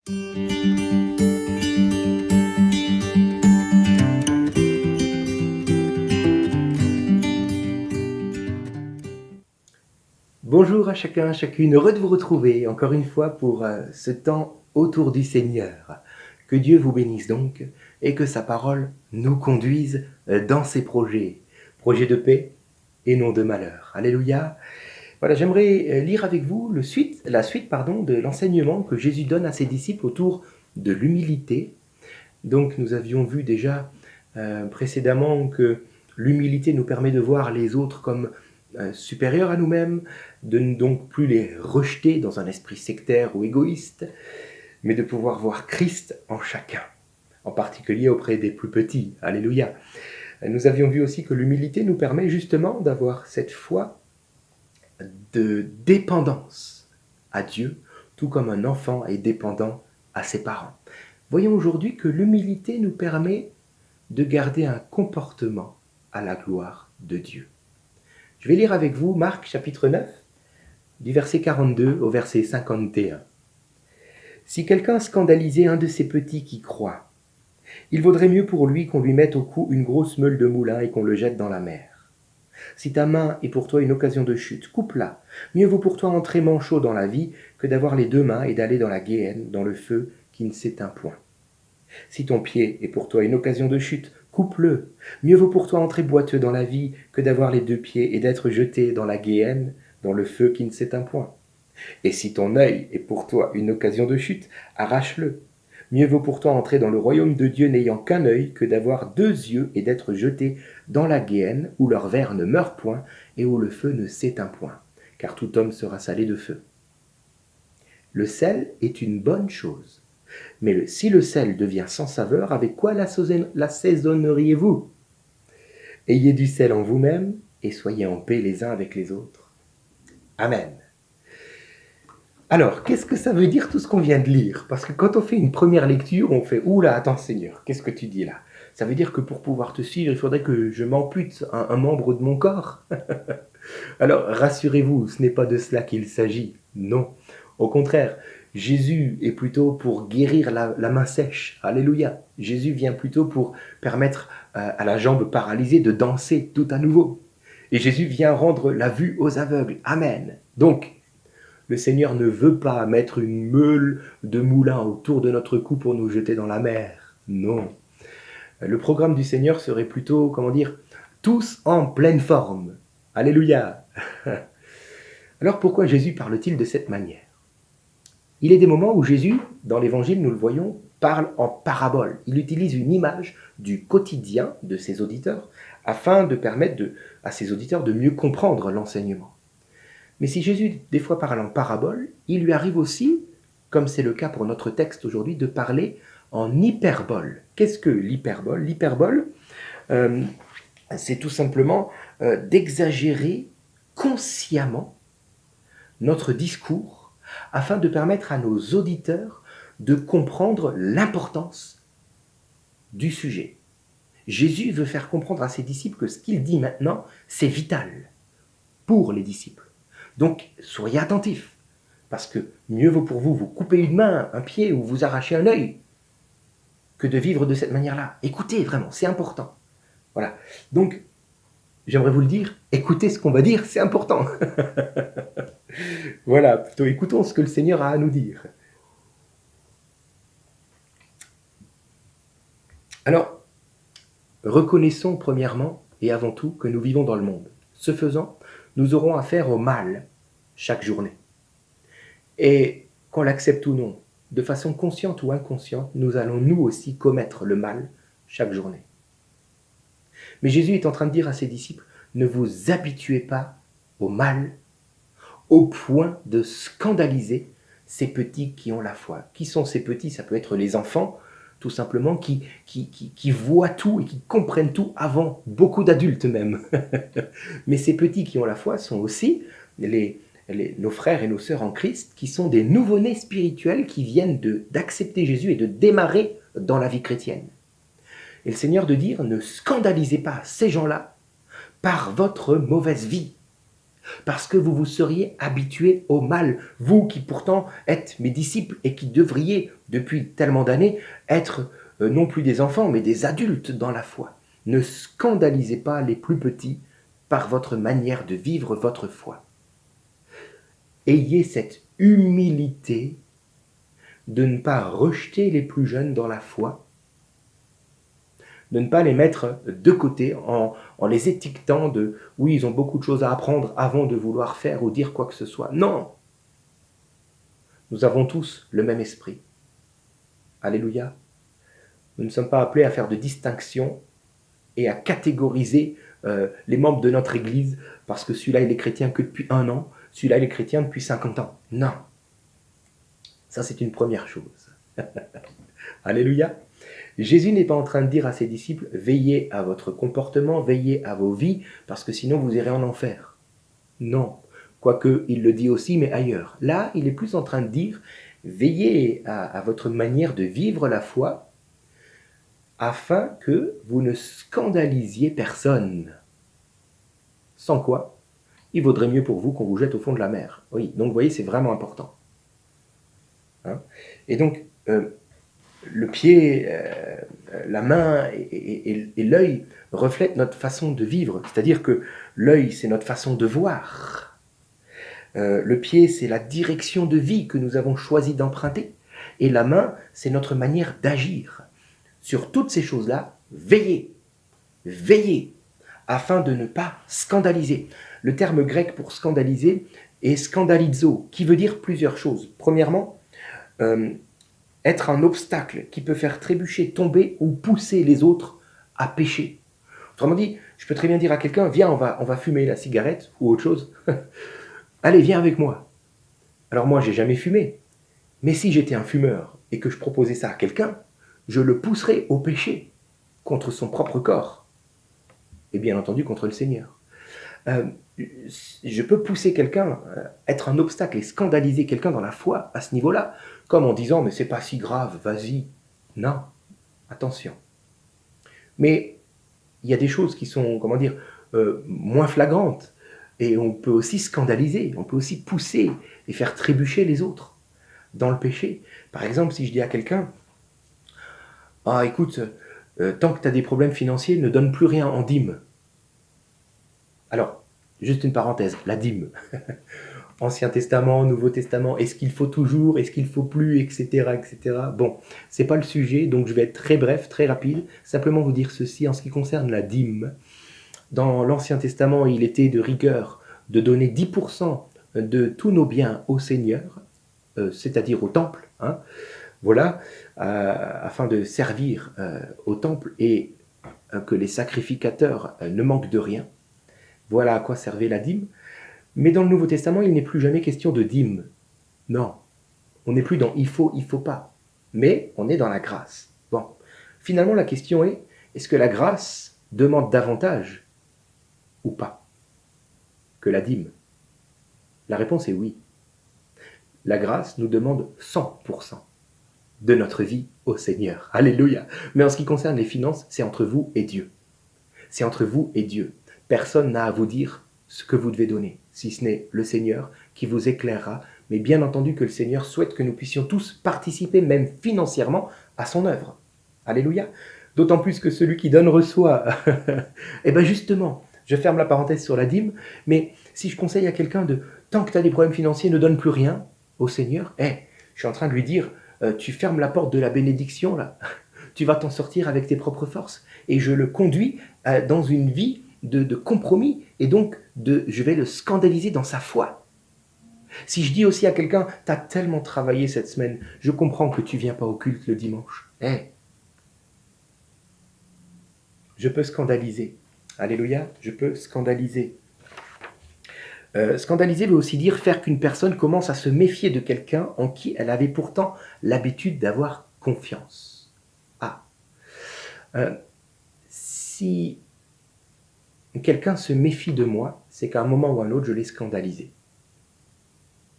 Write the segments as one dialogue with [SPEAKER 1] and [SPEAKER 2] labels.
[SPEAKER 1] Bonjour à chacun, chacune, heureux de vous retrouver encore une fois pour ce temps autour du Seigneur. Que Dieu vous bénisse donc et que sa parole nous conduise dans ses projets, projets de paix et non de malheur. Alléluia. Voilà, j'aimerais lire avec vous la suite de l'enseignement que Jésus donne à ses disciples autour de l'humilité. Donc nous avions vu déjà précédemment que l'humilité nous permet de voir les autres comme supérieurs à nous-mêmes, de ne donc plus les rejeter dans un esprit sectaire ou égoïste, mais de pouvoir voir Christ en chacun, en particulier auprès des plus petits. Alléluia. Nous avions vu aussi que l'humilité nous permet justement d'avoir cette foi de dépendance à Dieu, tout comme un enfant est dépendant à ses parents. Voyons aujourd'hui que l'humilité nous permet de garder un comportement à la gloire de Dieu. Je vais lire avec vous Marc chapitre 9, du verset 42 au verset 51. « Si quelqu'un scandalisait un de ces petits qui croient, il vaudrait mieux pour lui qu'on lui mette au cou une grosse meule de moulin et qu'on le jette dans la mer. Si ta main est pour toi une occasion de chute, coupe-la. Mieux vaut pour toi entrer manchot dans la vie que d'avoir les deux mains et d'aller dans la guéhenne, dans le feu qui ne s'éteint point. Si ton pied est pour toi une occasion de chute, coupe-le. Mieux vaut pour toi entrer boiteux dans la vie que d'avoir les deux pieds et d'être jeté dans la guéhenne, dans le feu qui ne s'éteint point. Et si ton œil est pour toi une occasion de chute, arrache-le. Mieux vaut pour toi entrer dans le royaume de Dieu n'ayant qu'un œil que d'avoir deux yeux et d'être jeté dans la guéhenne où leur ver ne meurt point et où le feu ne s'éteint point, car tout homme sera salé de feu. Le sel est une bonne chose. Mais si le sel devient sans saveur, avec quoi l'assaisonneriez-vous? Ayez du sel en vous-même et soyez en paix les uns avec les autres. Amen. Alors, qu'est-ce que ça veut dire tout ce qu'on vient de lire? Parce que quand on fait une première lecture, on fait « Oula, attends Seigneur, qu'est-ce que tu dis là ?» Ça veut dire que pour pouvoir te suivre, il faudrait que je m'ampute un membre de mon corps. Alors, rassurez-vous, ce n'est pas de cela qu'il s'agit. Non. Au contraire, Jésus est plutôt pour guérir la main sèche. Alléluia. Jésus vient plutôt pour permettre à la jambe paralysée de danser tout à nouveau. Et Jésus vient rendre la vue aux aveugles. Amen. Donc, le Seigneur ne veut pas mettre une meule de moulin autour de notre cou pour nous jeter dans la mer. Non. Le programme du Seigneur serait plutôt, tous en pleine forme. Alléluia. Alors pourquoi Jésus parle-t-il de cette manière? Il est des moments où Jésus, dans l'Évangile, nous le voyons, parle en parabole. Il utilise une image du quotidien de ses auditeurs afin de permettre à ses auditeurs de mieux comprendre l'enseignement. Mais si Jésus, des fois, parle en parabole, il lui arrive aussi, comme c'est le cas pour notre texte aujourd'hui, de parler en hyperbole. Qu'est-ce que l'hyperbole? L'hyperbole, c'est tout simplement d'exagérer consciemment notre discours afin de permettre à nos auditeurs de comprendre l'importance du sujet. Jésus veut faire comprendre à ses disciples que ce qu'il dit maintenant, c'est vital pour les disciples. Donc, soyez attentifs, parce que mieux vaut pour vous couper une main, un pied ou vous arracher un œil que de vivre de cette manière-là. Écoutez, vraiment, c'est important. Voilà. Donc, j'aimerais vous le dire, écoutez ce qu'on va dire, c'est important. Voilà, plutôt écoutons ce que le Seigneur a à nous dire. Alors, reconnaissons premièrement et avant tout que nous vivons dans le monde. Ce faisant, nous aurons affaire au mal chaque journée. Et qu'on l'accepte ou non, de façon consciente ou inconsciente, nous allons nous aussi commettre le mal chaque journée. Mais Jésus est en train de dire à ses disciples, ne vous habituez pas au mal au point de scandaliser ces petits qui ont la foi. Qui sont ces petits? Ça peut être les enfants, tout simplement, qui voient tout et qui comprennent tout avant beaucoup d'adultes même. Mais ces petits qui ont la foi sont aussi nos frères et nos sœurs en Christ, qui sont des nouveau-nés spirituels qui viennent d'accepter Jésus et de démarrer dans la vie chrétienne. Et le Seigneur de dire, ne scandalisez pas ces gens-là par votre mauvaise vie. parce que vous vous seriez habitué au mal, vous qui pourtant êtes mes disciples et qui devriez, depuis tellement d'années, être non plus des enfants, mais des adultes dans la foi. Ne scandalisez pas les plus petits par votre manière de vivre votre foi. Ayez cette humilité de ne pas rejeter les plus jeunes dans la foi, de ne pas les mettre de côté en les étiquetant de « oui, ils ont beaucoup de choses à apprendre avant de vouloir faire ou dire quoi que ce soit ». Non! Nous avons tous le même esprit. Alléluia. Nous ne sommes pas appelés à faire de distinction et à catégoriser les membres de notre Église parce que celui-là il est chrétien que depuis 1 an, celui-là il est chrétien depuis 50 ans. Non. Ça c'est une première chose. Alléluia. Jésus n'est pas en train de dire à ses disciples « Veillez à votre comportement, veillez à vos vies, parce que sinon vous irez en enfer. » Non, quoique il le dit aussi, mais ailleurs. Là, il est plus en train de dire « Veillez à votre manière de vivre la foi, afin que vous ne scandalisiez personne. » Sans quoi, il vaudrait mieux pour vous qu'on vous jette au fond de la mer. Oui, donc vous voyez, c'est vraiment important. Hein? Et donc, le pied, la main et l'œil reflètent notre façon de vivre. C'est-à-dire que l'œil, c'est notre façon de voir. Le pied, c'est la direction de vie que nous avons choisi d'emprunter. Et la main, c'est notre manière d'agir. Sur toutes ces choses-là, veillez, veillez, afin de ne pas scandaliser. Le terme grec pour scandaliser est scandalizo, qui veut dire plusieurs choses. Premièrement, être un obstacle qui peut faire trébucher, tomber ou pousser les autres à pécher. Autrement dit, je peux très bien dire à quelqu'un, viens, on va fumer la cigarette ou autre chose. Allez, viens avec moi. Alors moi, j'ai jamais fumé. Mais si j'étais un fumeur et que je proposais ça à quelqu'un, je le pousserais au péché contre son propre corps. Et bien entendu, contre le Seigneur. Je peux pousser quelqu'un, être un obstacle et scandaliser quelqu'un dans la foi à ce niveau-là, comme en disant « mais c'est pas si grave, vas-y ». Non, attention. Mais il y a des choses qui sont, comment dire, moins flagrantes, et on peut aussi scandaliser, on peut aussi pousser et faire trébucher les autres dans le péché. Par exemple, si je dis à quelqu'un « ah écoute, tant que tu as des problèmes financiers, ne donne plus rien en dîme ». Alors, juste une parenthèse, la dîme. Ancien Testament, Nouveau Testament, est-ce qu'il faut toujours, est-ce qu'il faut plus, etc., etc. Bon, c'est pas le sujet, donc je vais être très bref, très rapide. Simplement vous dire ceci en ce qui concerne la dîme. Dans l'Ancien Testament, il était de rigueur de donner 10% de tous nos biens au Seigneur, c'est-à-dire au temple, hein, voilà, afin de servir au temple et que les sacrificateurs ne manquent de rien. Voilà à quoi servait la dîme. Mais dans le Nouveau Testament, il n'est plus jamais question de dîme. Non, on n'est plus dans il faut pas. Mais on est dans la grâce. Bon, finalement, la question est, est-ce que la grâce demande davantage ou pas que la dîme? La réponse est oui. La grâce nous demande 100% de notre vie au Seigneur. Alléluia. Mais en ce qui concerne les finances, c'est entre vous et Dieu. C'est entre vous et Dieu. Personne n'a à vous dire ce que vous devez donner, si ce n'est le Seigneur qui vous éclairera. Mais bien entendu que le Seigneur souhaite que nous puissions tous participer, même financièrement, à son œuvre. Alléluia. D'autant plus que celui qui donne reçoit. Et bien justement, je ferme la parenthèse sur la dîme, mais si je conseille à quelqu'un de, tant que tu as des problèmes financiers, ne donne plus rien au Seigneur, je suis en train de lui dire, tu fermes la porte de la bénédiction, là. Tu vas t'en sortir avec tes propres forces. Et je le conduis dans une vie de compromis, et donc je vais le scandaliser dans sa foi. Si je dis aussi à quelqu'un, tu as tellement travaillé cette semaine, je comprends que tu viens pas au culte le dimanche. Je peux scandaliser. Alléluia, je peux scandaliser. Scandaliser veut aussi dire faire qu'une personne commence à se méfier de quelqu'un en qui elle avait pourtant l'habitude d'avoir confiance. Si quelqu'un se méfie de moi, c'est qu'à un moment ou à un autre, je l'ai scandalisé.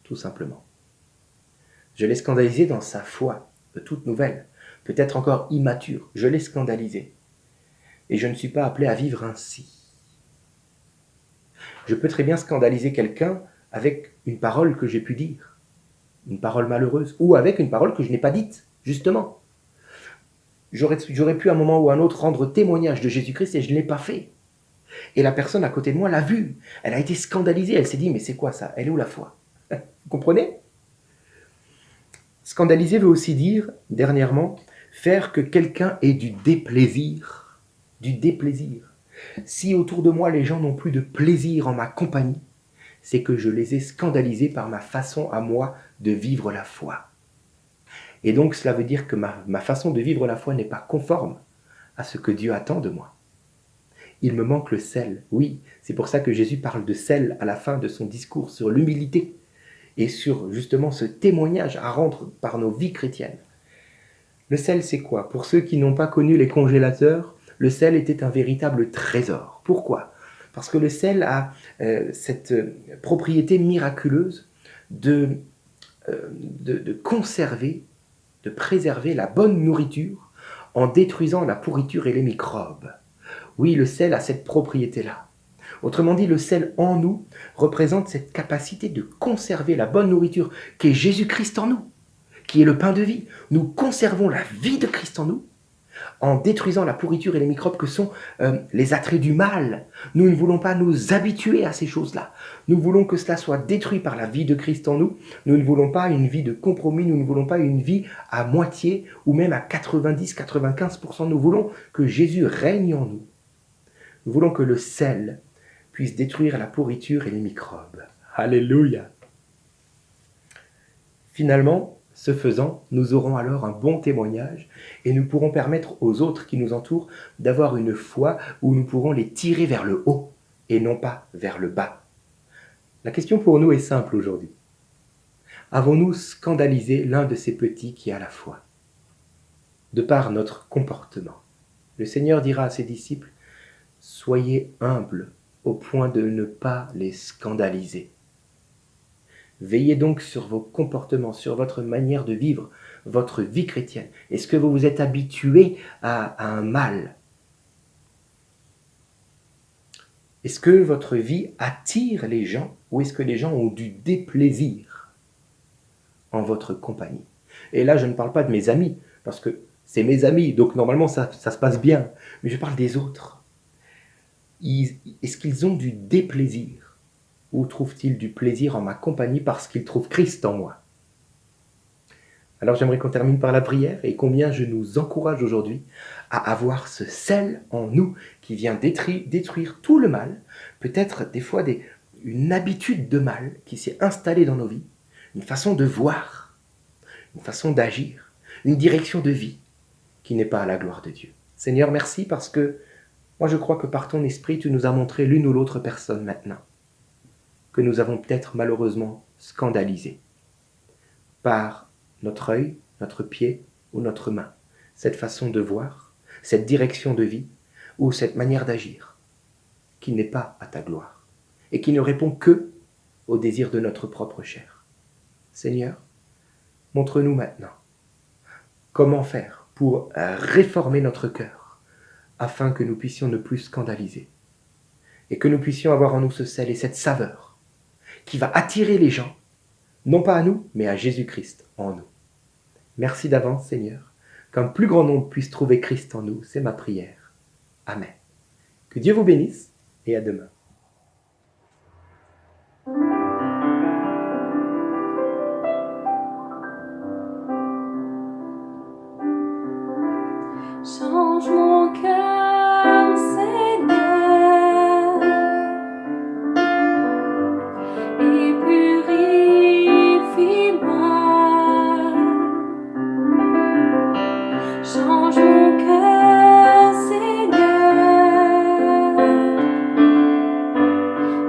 [SPEAKER 1] Tout simplement. Je l'ai scandalisé dans sa foi, toute nouvelle, peut-être encore immature. Je l'ai scandalisé. Et je ne suis pas appelé à vivre ainsi. Je peux très bien scandaliser quelqu'un avec une parole que j'ai pu dire, une parole malheureuse, ou avec une parole que je n'ai pas dite, justement. J'aurais pu à un moment ou à un autre rendre témoignage de Jésus-Christ et je ne l'ai pas fait. Et la personne à côté de moi l'a vu. Elle a été scandalisée. Elle s'est dit, mais c'est quoi ça? Elle est où la foi? Vous comprenez? Scandaliser veut aussi dire, dernièrement, faire que quelqu'un ait du déplaisir. Du déplaisir. Si autour de moi les gens n'ont plus de plaisir en ma compagnie, c'est que je les ai scandalisés par ma façon à moi de vivre la foi. Et donc cela veut dire que ma façon de vivre la foi n'est pas conforme à ce que Dieu attend de moi. Il me manque le sel. Oui, c'est pour ça que Jésus parle de sel à la fin de son discours sur l'humilité et sur justement ce témoignage à rendre par nos vies chrétiennes. Le sel, c'est quoi? Pour ceux qui n'ont pas connu les congélateurs, le sel était un véritable trésor. Pourquoi? Parce que le sel a cette propriété miraculeuse de conserver, de préserver la bonne nourriture en détruisant la pourriture et les microbes. Oui, le sel a cette propriété-là. Autrement dit, le sel en nous représente cette capacité de conserver la bonne nourriture qui est Jésus-Christ en nous, qui est le pain de vie. Nous conservons la vie de Christ en nous en détruisant la pourriture et les microbes que sont les attraits du mal. Nous ne voulons pas nous habituer à ces choses-là. Nous voulons que cela soit détruit par la vie de Christ en nous. Nous ne voulons pas une vie de compromis, nous ne voulons pas une vie à moitié ou même à 90-95%. Nous voulons que Jésus règne en nous. Nous voulons que le sel puisse détruire la pourriture et les microbes. Alléluia! Finalement, ce faisant, nous aurons alors un bon témoignage et nous pourrons permettre aux autres qui nous entourent d'avoir une foi où nous pourrons les tirer vers le haut et non pas vers le bas. La question pour nous est simple aujourd'hui. Avons-nous scandalisé l'un de ces petits qui a la foi? De par notre comportement. Le Seigneur dira à ses disciples, « Soyez humbles au point de ne pas les scandaliser. » Veillez donc sur vos comportements, sur votre manière de vivre votre vie chrétienne. Est-ce que vous vous êtes habitué à un mal? Est-ce que votre vie attire les gens ou est-ce que les gens ont du déplaisir en votre compagnie? Et là, je ne parle pas de mes amis, parce que c'est mes amis, donc normalement ça se passe bien. Mais je parle des autres. Est-ce qu'ils ont du déplaisir? Ou trouvent-ils du plaisir en ma compagnie parce qu'ils trouvent Christ en moi? Alors j'aimerais qu'on termine par la prière et combien je nous encourage aujourd'hui à avoir ce sel en nous qui vient détruire tout le mal, peut-être des fois une habitude de mal qui s'est installée dans nos vies, une façon de voir, une façon d'agir, une direction de vie qui n'est pas à la gloire de Dieu. Seigneur, merci parce que moi je crois que par ton esprit tu nous as montré l'une ou l'autre personne maintenant que nous avons peut-être malheureusement scandalisé par notre œil, notre pied ou notre main, cette façon de voir, cette direction de vie ou cette manière d'agir qui n'est pas à ta gloire et qui ne répond que au désir de notre propre chair. Seigneur, montre-nous maintenant comment faire pour réformer notre cœur afin que nous puissions ne plus scandaliser et que nous puissions avoir en nous ce sel et cette saveur qui va attirer les gens, non pas à nous, mais à Jésus-Christ en nous. Merci d'avance, Seigneur, qu'un plus grand nombre puisse trouver Christ en nous, c'est ma prière. Amen. Que Dieu vous bénisse et à demain.
[SPEAKER 2] Change mon cœur, Seigneur, et purifie-moi. Change mon cœur, Seigneur,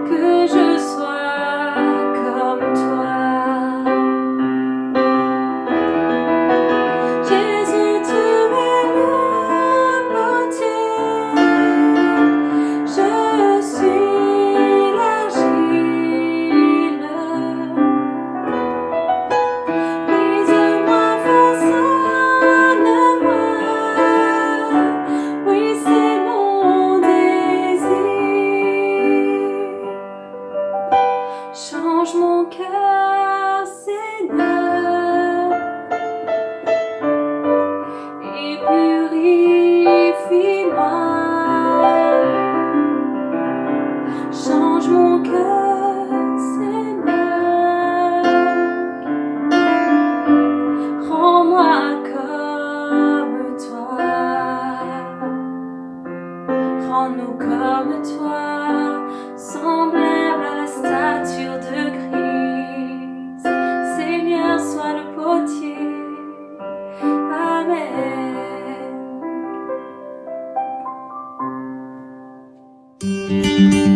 [SPEAKER 2] que je sois comme toi. Jésus, tu es le potier, je suis l'argile. Brise-moi, façonne-moi, oui, c'est mon désir. Louange.